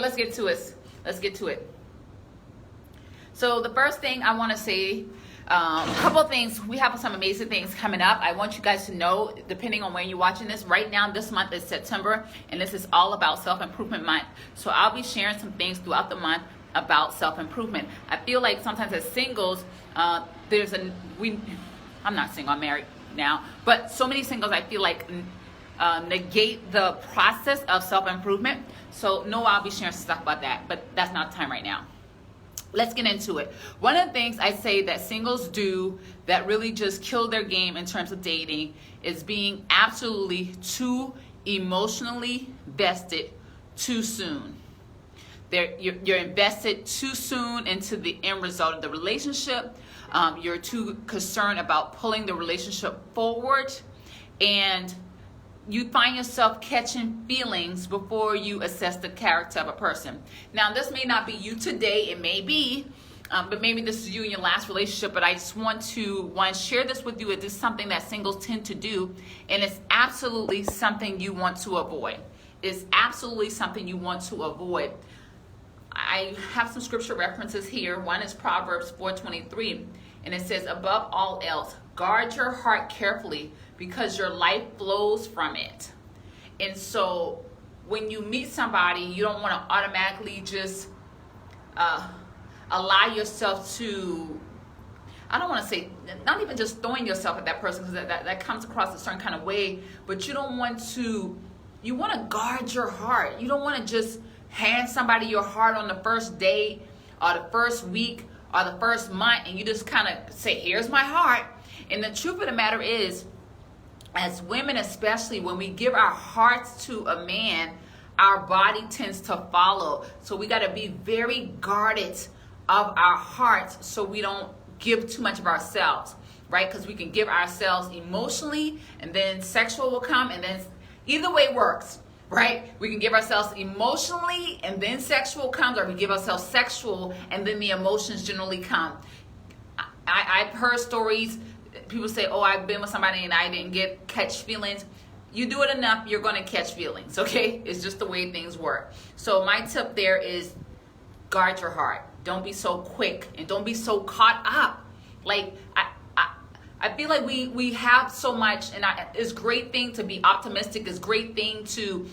let's get to it. Let's get to it. So the first thing I want to say, a couple of things. We have some amazing things coming up. I want you guys to know, depending on when you're watching this, right now, this month is September, and this is all about self-improvement month. So I'll be sharing some things throughout the month about self-improvement. I feel like sometimes as singles, I'm not single, I'm married now, but so many singles, I feel like, negate the process of self-improvement. So no, I'll be sharing some stuff about that, but that's not the time right now. Let's get into it. One of the things I say that singles do that really just kill their game in terms of dating is being absolutely too emotionally vested too soon. You're invested too soon into the end result of the relationship. You're too concerned about pulling the relationship forward, and you find yourself catching feelings before you assess the character of a person. Now, this may not be you today, it may be, but maybe this is you in your last relationship, but I just want to share this with you. It is something that singles tend to do, and it's absolutely something you want to avoid. It's absolutely something you want to avoid. I have some scripture references here. One is Proverbs 4:23, and it says, above all else, guard your heart carefully, because your life flows from it. And so when you meet somebody, you don't want to automatically just allow yourself to, I don't want to say, not even just throwing yourself at that person, because that comes across a certain kind of way, but you want to guard your heart. You don't want to just hand somebody your heart on the first day or the first week or the first month, and you just kind of say, here's my heart. And the truth of the matter is, as women especially, when we give our hearts to a man, our body tends to follow. So we got to be very guarded of our hearts so we don't give too much of ourselves, right? Because we can give ourselves emotionally, and then sexual will come, and then either way works, right? We can give ourselves emotionally, and then sexual comes, or we give ourselves sexual, and then the emotions generally come. I've heard stories. People say, oh, I've been with somebody and I didn't catch feelings. You do it enough, you're going to catch feelings, okay? It's just the way things work. So my tip there is guard your heart. Don't be so quick, and don't be so caught up. Like, I feel like we have so much, and it's a great thing to be optimistic. It's a great thing to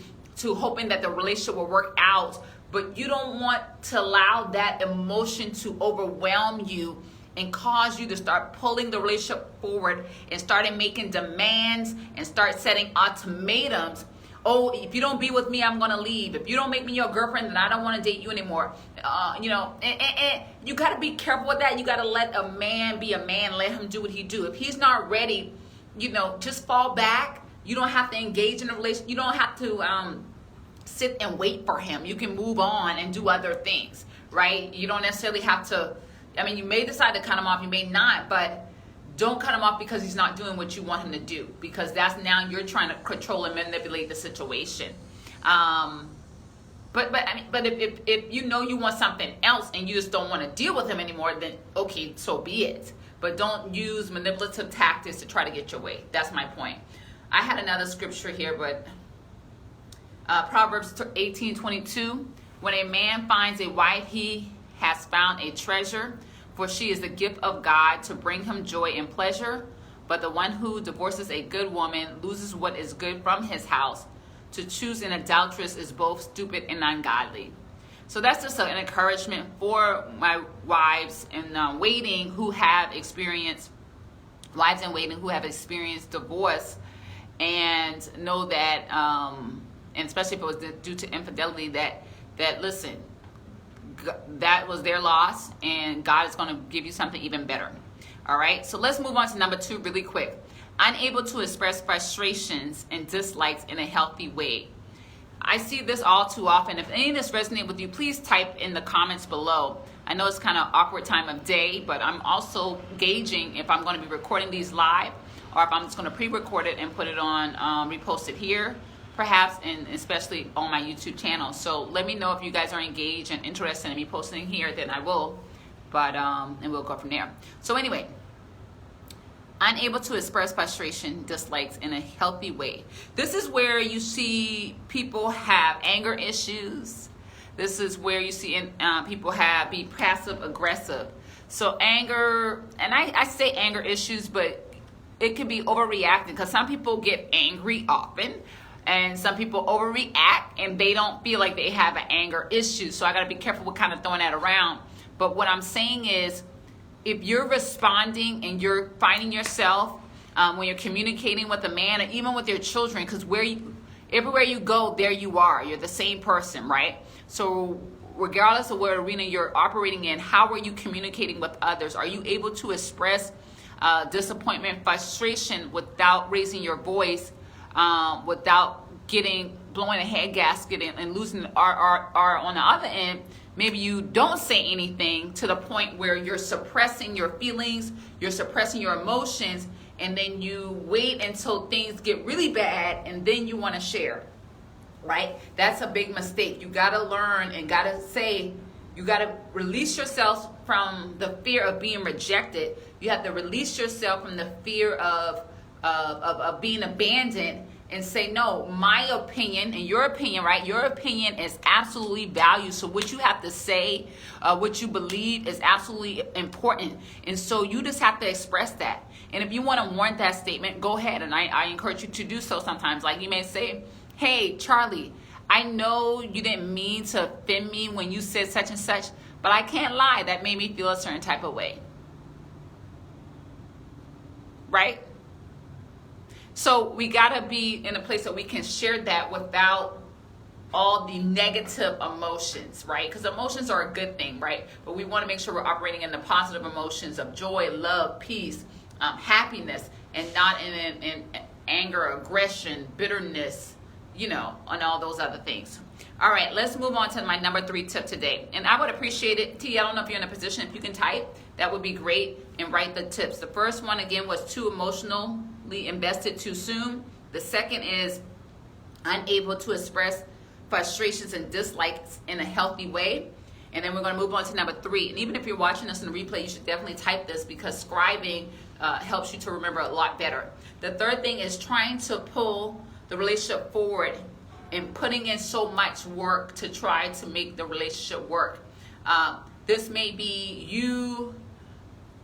hoping that the relationship will work out. But you don't want to allow that emotion to overwhelm you and cause you to start pulling the relationship forward and starting making demands and start setting ultimatums. Oh, if you don't be with me, I'm going to leave. If you don't make me your girlfriend, then I don't want to date you anymore. And you got to be careful with that. You got to let a man be a man. Let him do what he do. If he's not ready, just fall back. You don't have to engage in a relationship. You don't have to sit and wait for him. You can move on and do other things, right? You don't necessarily have to. You may decide to cut him off, you may not, but don't cut him off because he's not doing what you want him to do, because that's now you're trying to control and manipulate the situation. But if you know you want something else and you just don't want to deal with him anymore, then okay, so be it. But don't use manipulative tactics to try to get your way. That's my point. I had another scripture here, but Proverbs 18:22, when a man finds a wife, he has found a treasure, for she is the gift of God to bring him joy and pleasure. But the one who divorces a good woman loses what is good from his house. To choose an adulteress is both stupid and ungodly. So that's just an encouragement for my wives in waiting who have experienced divorce, and know that, and especially if it was due to infidelity, that listen, that was their loss, and God is going to give you something even better. All right, so let's move on to number 2 really quick. Unable to express frustrations and dislikes in a healthy way. I see this all too often. If any of this resonates with you, please type in the comments below. I know it's kind of awkward time of day, but I'm also gauging if I'm going to be recording these live, or if I'm just going to pre-record it and put it on, repost it here, perhaps, and especially on my YouTube channel. So let me know if you guys are engaged and interested in me posting here, then I will. But and we'll go from there. So anyway, unable to express frustration, dislikes in a healthy way. This is where you see people have anger issues. This is where you see people be passive aggressive. So anger, and I say anger issues, but it could be overreacting, because some people get angry often, and some people overreact and they don't feel like they have an anger issue. So I got to be careful with kind of throwing that around. But what I'm saying is, if you're responding and you're finding yourself when you're communicating with a man, or even with your children, because everywhere you go, there you are. You're the same person, right? So regardless of what arena you're operating in, how are you communicating with others? Are you able to express disappointment, frustration without raising your voice, without blowing a head gasket and losing or on the other end, maybe you don't say anything to the point where you're suppressing your feelings, you're suppressing your emotions, and then you wait until things get really bad and then you want to share, right? That's a big mistake. You got to learn and got to say, you got to release yourself from the fear of being rejected. You have to release yourself from the fear of being abandoned, and say, no, my opinion and your opinion, right? Your opinion is absolutely valued. So what you have to say, what you believe is absolutely important. And so you just have to express that. And if you want to warrant that statement, go ahead. And I encourage you to do so sometimes. Like you may say, hey, Charlie, I know you didn't mean to offend me when you said such and such, but I can't lie. That made me feel a certain type of way. Right? So we got to be in a place that we can share that without all the negative emotions, right? Because emotions are a good thing, right? But we want to make sure we're operating in the positive emotions of joy, love, peace, happiness, and not in anger, aggression, bitterness, and all those other things. All right, let's move on to my number 3 tip today. And I would appreciate it. T, I don't know if you're in a position, if you can type, that would be great, and write the tips. The first one, again, was too emotionally invested too soon. The second is unable to express frustrations and dislikes in a healthy way. And then we're going to move on to number 3. And even if you're watching this in the replay, you should definitely type this, because scribing helps you to remember a lot better. The third thing is trying to pull the relationship forward and putting in so much work to try to make the relationship work. This may be you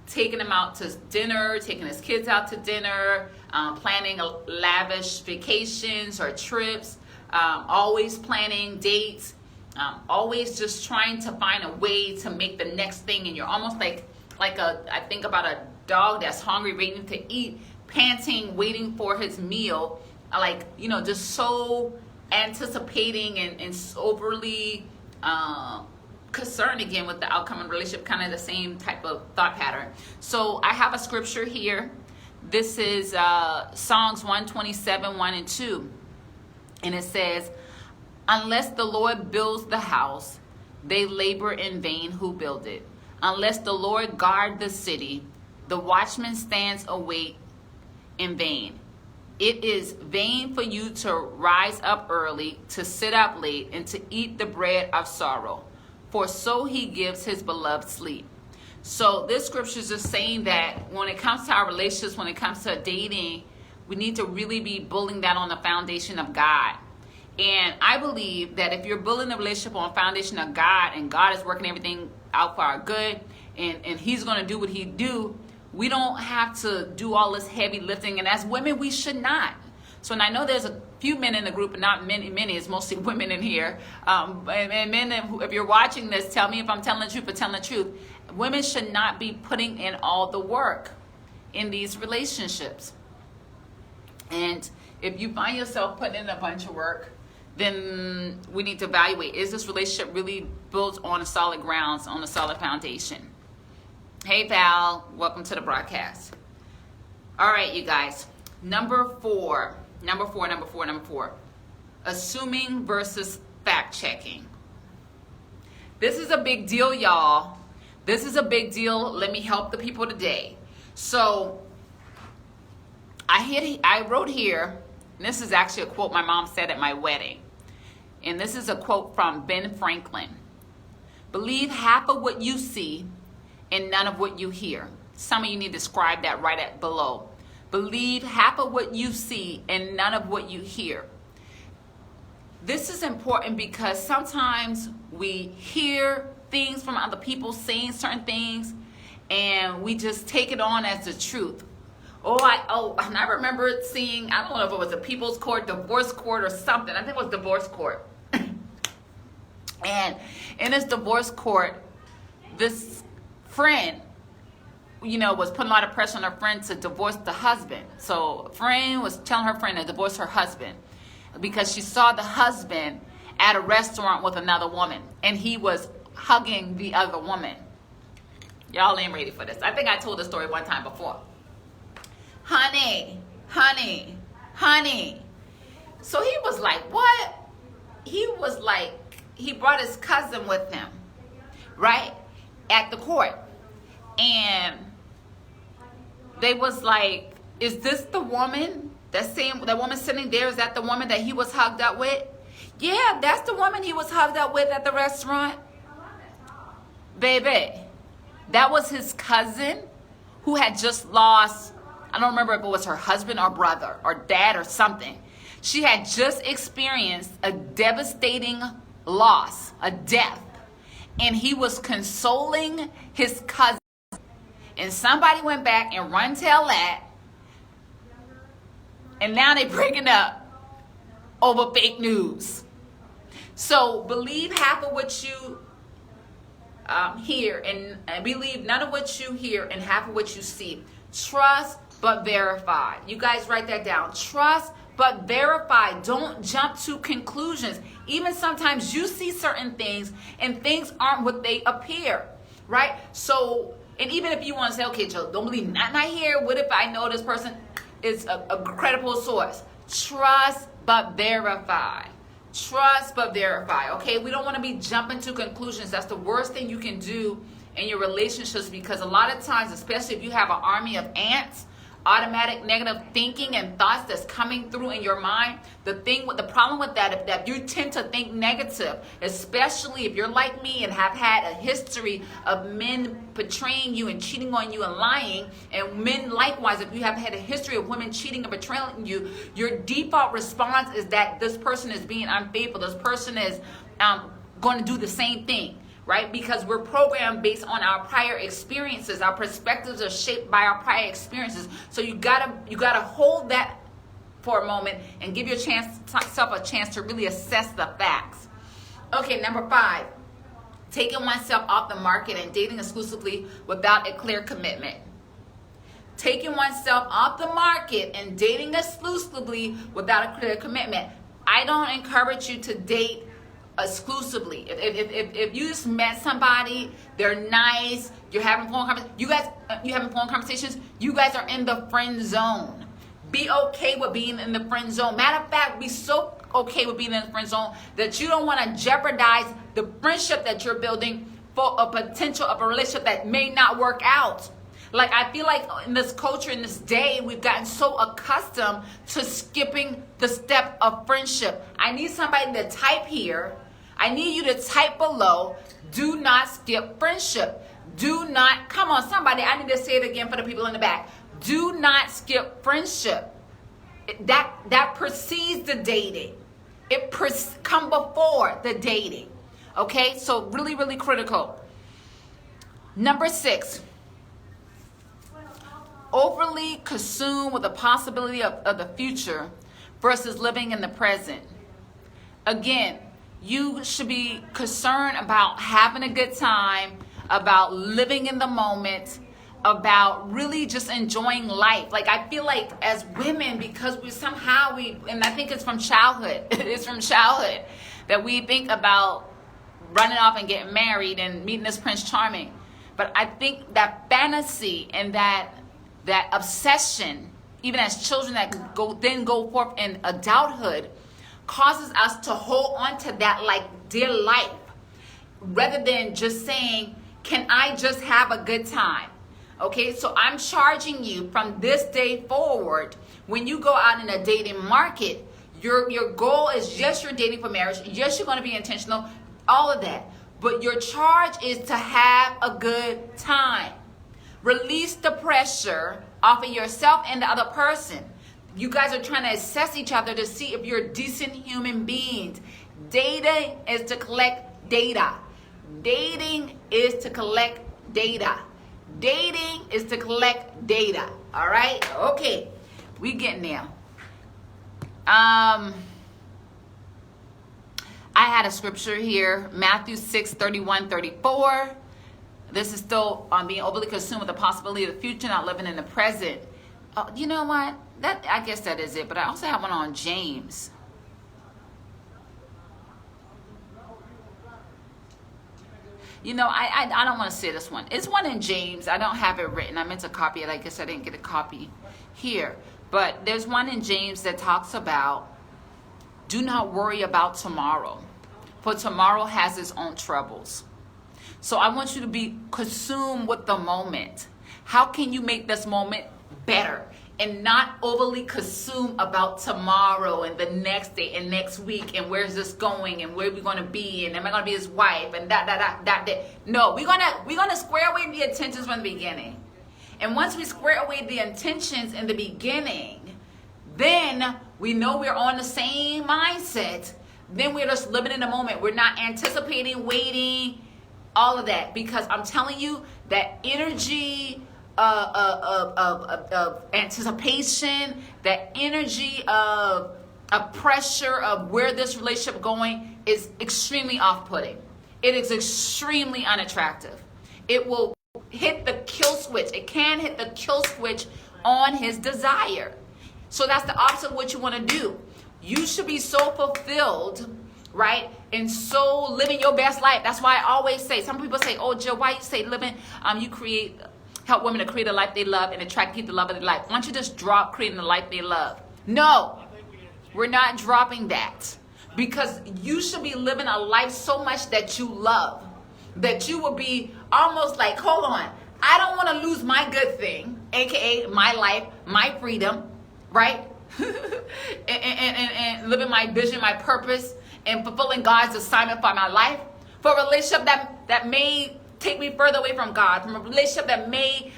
taking him out to dinner, taking his kids out to dinner, planning lavish vacations or trips, always planning dates, always just trying to find a way to make the next thing. And you're almost I think about a dog that's hungry, waiting to eat, panting, waiting for his meal, just so anticipating and overly concerned again with the outcome of the relationship, kind of the same type of thought pattern. So I have a scripture here. This is Psalms 127, 1 and 2. And it says, unless the Lord builds the house, they labor in vain who build it. Unless the Lord guard the city, the watchman stands awake in vain. It is vain for you to rise up early, to sit up late, and to eat the bread of sorrow, for so he gives his beloved sleep. So this scripture is just saying that when it comes to our relationships, when it comes to dating, we need to really be building that on the foundation of God. And I believe that if you're building a relationship on the foundation of God, and God is working everything out for our good, and he's going to do what he do, we don't have to do all this heavy lifting. And as women, we should not. So, and I know there's a few men in the group, but not many, it's mostly women in here. And men, if you're watching this, tell me if I'm telling the truth, but telling the truth. Women should not be putting in all the work in these relationships. And if you find yourself putting in a bunch of work, then we need to evaluate, is this relationship really built on a solid grounds, on a solid foundation? Hey, Val, welcome to the broadcast. All right, you guys. Number four. Assuming versus fact checking. This is a big deal, y'all. This is a big deal. Let me help the people today. So I wrote here, and this is actually a quote my mom said at my wedding. And this is a quote from Ben Franklin. Believe half of what you see and none of what you hear. Some of you need to scribe that right below. Believe half of what you see and none of what you hear. this is important because sometimes we hear things from other people saying certain things and we just take it on as the truth. And I remember seeing, I don't know if it was a people's court, divorce court or something. I think it was divorce court. And in this divorce court, this friend, was putting a lot of pressure on her friend to divorce the husband. So a friend was telling her friend to divorce her husband because she saw the husband at a restaurant with another woman and he was hugging the other woman. Y'all ain't ready for this. I think I told this story one time before. Honey. So he was like, what? He was like, he brought his cousin with him, right? At the court. And they was like, is this the woman? That woman sitting there, is that the woman that he was hugged up with? Yeah, that's the woman he was hugged up with at the restaurant. Baby, that was his cousin who had just lost, I don't remember if it was her husband or brother or dad or something. She had just experienced a devastating loss, a death. And he was consoling his cousin. And somebody went back and run tell that. And now they breaking up over fake news. So believe half of what you hear and believe none of what you hear and half of what you see. Trust but verify. You guys write that down. Trust but verify. Don't jump to conclusions. Even sometimes you see certain things and things aren't what they appear, right? So, and even if you want to say, okay, Joe, don't believe not here. What if I know this person is a credible source? Trust but verify. Trust but verify. Okay, we don't want to be jumping to conclusions. That's the worst thing you can do in your relationships, because a lot of times, especially if you have an army of ants, automatic negative thinking and thoughts that's coming through in your mind. The problem with that, if you tend to think negative, especially if you're like me and have had a history of men betraying you and cheating on you and lying, and men likewise, if you have had a history of women cheating and betraying you, your default response is that this person is being unfaithful. This person is going to do the same thing. Right? Because we're programmed based on our prior experiences. Our perspectives are shaped by our prior experiences. So you gotta hold that for a moment and give yourself a chance to really assess the facts. Okay, number 5, taking oneself off the market and dating exclusively without a clear commitment. Taking oneself off the market and dating exclusively without a clear commitment. I don't encourage you to date exclusively. If you just met somebody, they're nice, you're having phone conversations, you guys are in the friend zone. Be okay with being in the friend zone. Matter of fact, be so okay with being in the friend zone that you don't want to jeopardize the friendship that you're building for a potential of a relationship that may not work out. Like, I feel like in this culture, in this day, we've gotten so accustomed to skipping the step of friendship. I need somebody to type here. I need you to type below. Do not skip friendship. Do not, come on, somebody, I need to say it again for the people in the back. Do not skip friendship. That precedes the dating. It come before the dating. Okay, so really, really critical. Number 6. Overly consumed with the possibility of the future versus living in the present. Again, you should be concerned about having a good time, about living in the moment, about really just enjoying life. Like, I feel like as women, because and I think it's from childhood, it's from childhood that we think about running off and getting married and meeting this Prince Charming. But I think that fantasy and that obsession, even as children that go forth in adulthood, causes us to hold on to that like dear life, rather than just saying, can I just have a good time? Okay, so I'm charging you from this day forward, when you go out in a dating market, your goal is, yes, you're dating for marriage, yes, you're going to be intentional, all of that, but your charge is to have a good time. Release the pressure off of yourself and the other person. You guys are trying to assess each other to see if you're decent human beings. Dating is to collect data. Dating is to collect data. Dating is to collect data. All right? Okay. We getting there. I had a scripture here, Matthew 6:31-34. This is still being overly consumed with the possibility of the future, not living in the present. You know what? I guess that is it. But I also have one on James. You know, I don't want to say this one. It's one in James. I don't have it written. I meant to copy it. I guess I didn't get a copy here. But there's one in James that talks about, do not worry about tomorrow, for tomorrow has its own troubles. So I want you to be consumed with the moment. How can you make this moment better and not overly consumed about tomorrow and the next day and next week and where's this going and where we going to be and am I going to be his wife and that. No, we're gonna square away the intentions from the beginning. And once we square away the intentions in the beginning, then we know we're on the same mindset. Then we're just living in the moment. We're not anticipating, waiting, all of that. Because I'm telling you, that energy of anticipation, that energy of pressure of where this relationship going is extremely off-putting. It is extremely unattractive. It will hit the kill switch. It can hit the kill switch on his desire. So that's the opposite of what you want to do. You should be so fulfilled, right? And so living your best life. That's why I always say, some people say, oh, Jill, why you say living, help women to create a life they love and attract people to love of their life. Why don't you just drop creating the life they love? No, we're not dropping that. Because you should be living a life so much that you love. That you will be almost like, hold on, I don't want to lose my good thing, aka my life, my freedom, right? and living my vision, my purpose, and fulfilling God's assignment for my life. For a relationship that may take me further away from God, from a relationship that may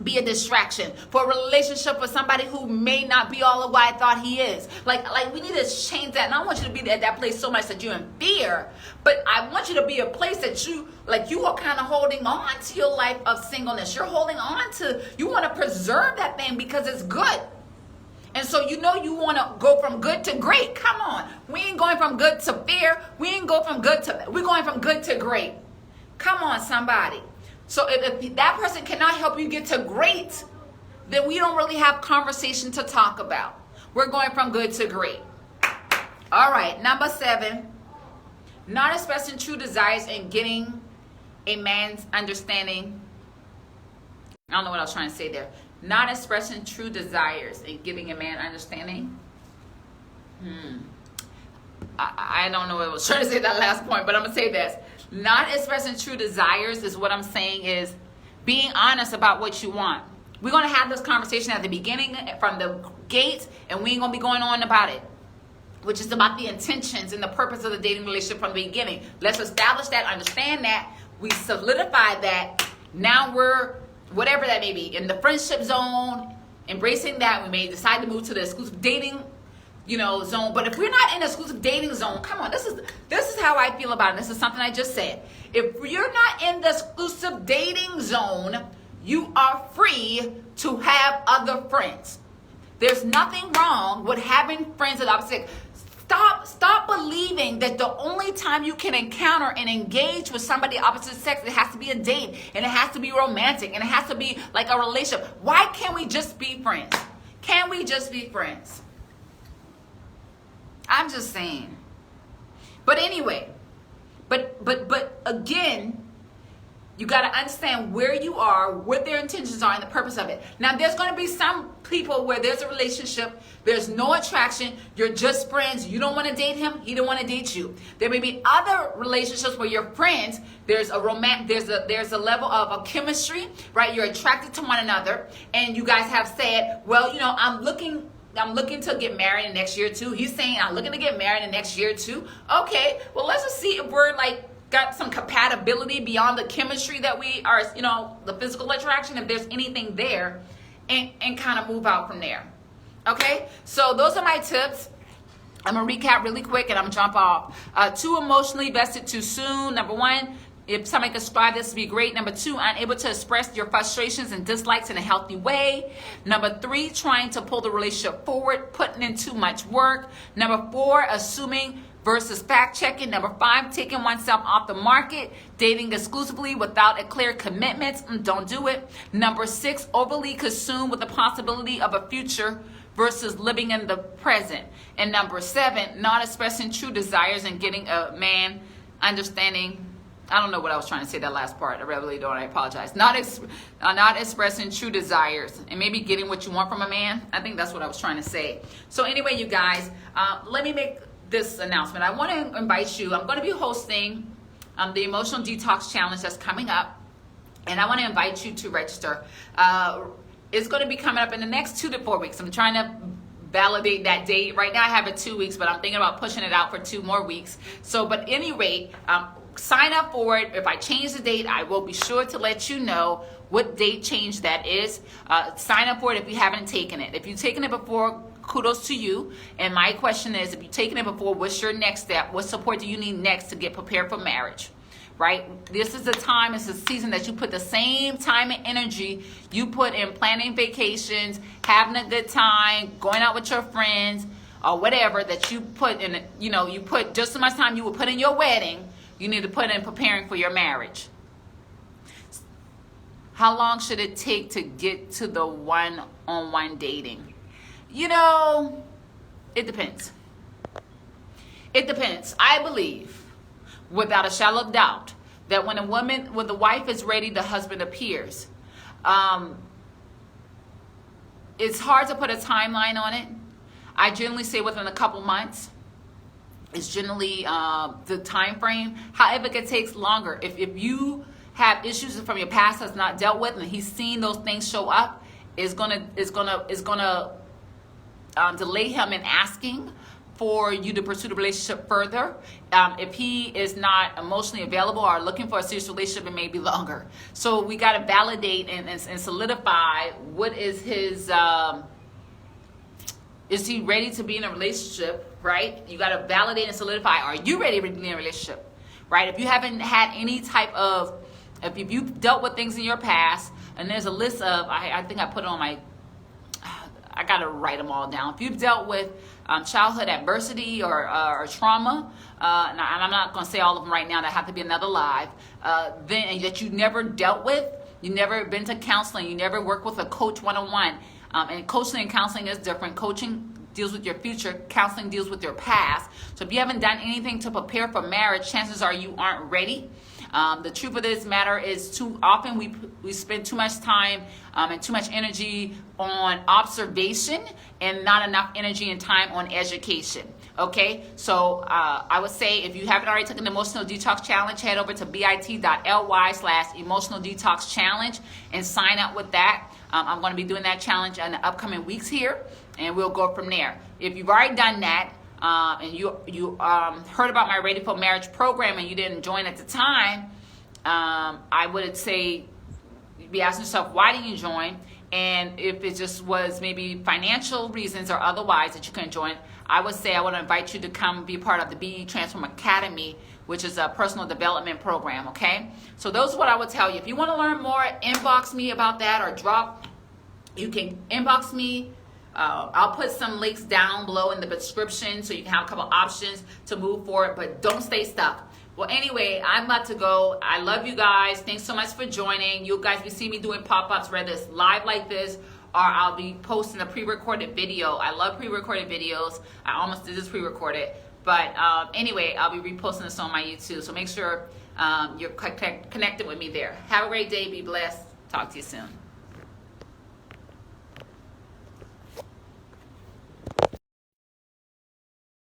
be a distraction, for a relationship with somebody who may not be all of what I thought he is. Like we need to change that. And I don't want you to be at that place so much that you're in fear, but I want you to be a place that you are kind of holding on to your life of singleness. You're holding on to, you want to preserve that thing because it's good. And so you know you want to go from good to great. Come on. We ain't going from good to fear. We're going from good to great. Come on, somebody. So if that person cannot help you get to great, then we don't really have conversation to talk about. We're going from good to great. All right, number 7, not expressing true desires and getting a man's understanding. I don't know what I was trying to say there. Not expressing true desires and giving a man understanding. I don't know what I was trying to say that last point, but I'm going to say this. Not expressing true desires is what I'm saying is being honest about what you want. We're going to have this conversation at the beginning from the gate, and we ain't going to be going on about it, which is about the intentions and the purpose of the dating relationship from the beginning. Let's establish that, understand that. We solidify that. Now we're, whatever that may be, in the friendship zone, embracing that. We may decide to move to the exclusive dating zone. But if we're not in the exclusive dating zone, come on, this is how I feel about it. This is something I just said. If you're not in the exclusive dating zone, you are free to have other friends. There's nothing wrong with having friends of the opposite. Stop believing that the only time you can encounter and engage with somebody opposite sex, it has to be a date, and it has to be romantic, and it has to be like a relationship. Why can't we just be friends? Can we just be friends? I'm just saying. But anyway, but again, you got to understand where you are, what their intentions are, and the purpose of it. Now, there's going to be some people where there's a relationship, there's no attraction, you're just friends, you don't want to date him, he don't want to date you. There may be other relationships where you're friends, there's a level of a chemistry, right? You're attracted to one another, and you guys have said, well, I'm looking to get married in the next year or two. He's saying, I'm looking to get married in the next year or two. Okay, well, let's just see if we're got some compatibility beyond the chemistry that we are, the physical attraction, if there's anything there, and kind of move out from there. Okay, so those are my tips. I'm going to recap really quick and I'm going to jump off. Too emotionally invested too soon. Number one, if somebody could strive, this would be great. Number two, unable to express your frustrations and dislikes in a healthy way. Number three, trying to pull the relationship forward, putting in too much work. Number four, assuming versus fact checking. Number five, taking oneself off the market, dating exclusively without a clear commitment. Don't do it. Number six, overly consumed with the possibility of a future versus living in the present. And number seven, not expressing true desires and getting a man understanding. I don't know what I was trying to say that last part. I really don't. I apologize. Not expressing true desires and maybe getting what you want from a man. I think that's what I was trying to say. So anyway, you guys, let me make this announcement. I want to invite you. I'm going to be hosting the Emotional Detox Challenge that's coming up. And I want to invite you to register. It's going to be coming up in the next 2 to 4 weeks. I'm trying to validate that date. Right now I have it 2 weeks, but I'm thinking about pushing it out for 2 more weeks. So, but at any rate, sign up for it. If I change the date, I will be sure to let you know what date change that is. Sign up for it if you haven't taken it. If you've taken it before, kudos to you. And my question is, if you've taken it before, what's your next step? What support do you need next to get prepared for marriage? Right? This is the time, it's the season that you put the same time and energy you put in planning vacations, having a good time, going out with your friends, or whatever that you put in, you put just as much time you would put in your wedding, you need to put in preparing for your marriage. How long should it take to get to the one-on-one dating? It depends. It depends. I believe, without a shadow of doubt, that when the wife is ready, the husband appears. It's hard to put a timeline on it. I generally say within a couple months. It's generally the time frame. However, it takes longer. If you have issues from your past that's not dealt with, and he's seen those things show up, it's gonna delay him in asking for you to pursue the relationship further. If he is not emotionally available or looking for a serious relationship, it may be longer. So we got to validate and solidify what is his, is he ready to be in a relationship, right? You got to validate and solidify, are you ready to be in a relationship, right? If you haven't had any type of, if you've dealt with things in your past, and there's a list of, I think I put it on my, I got to write them all down. If you've dealt with childhood adversity or trauma, and I'm not going to say all of them right now, that have to be another live, then that you never dealt with, you never been to counseling, you never worked with a coach one-on-one, and coaching and counseling is different. Coaching deals with your future, counseling deals with your past. So if you haven't done anything to prepare for marriage, chances are you aren't ready. The truth of this matter is, too often we spend too much time and too much energy on observation and not enough energy and time on education. Okay, so I would say if you haven't already taken the Emotional Detox Challenge, head over to bit.ly/Emotional Detox Challenge and sign up with that. I'm going to be doing that challenge in the upcoming weeks here, and we'll go from there. If you've already done that, and you heard about my Ready for Marriage program and you didn't join at the time, I would say you'd be asking yourself, why didn't you join? And if it just was maybe financial reasons or otherwise that you couldn't join, I would say I want to invite you to come be part of the BE Transform Academy, which is a personal development program, okay? So those are what I would tell you. If you want to learn more, inbox me about that, or you can inbox me. I'll put some links down below in the description so you can have a couple options to move forward, but don't stay stuck. Well, anyway, I'm about to go. I love you guys. Thanks so much for joining. You guys will see me doing pop-ups, whether it's live like this or I'll be posting a pre-recorded video. I love pre-recorded videos. I almost did this pre-recorded. But anyway, I'll be reposting this on my YouTube. So make sure you're connected with me there. Have a great day. Be blessed. Talk to you soon.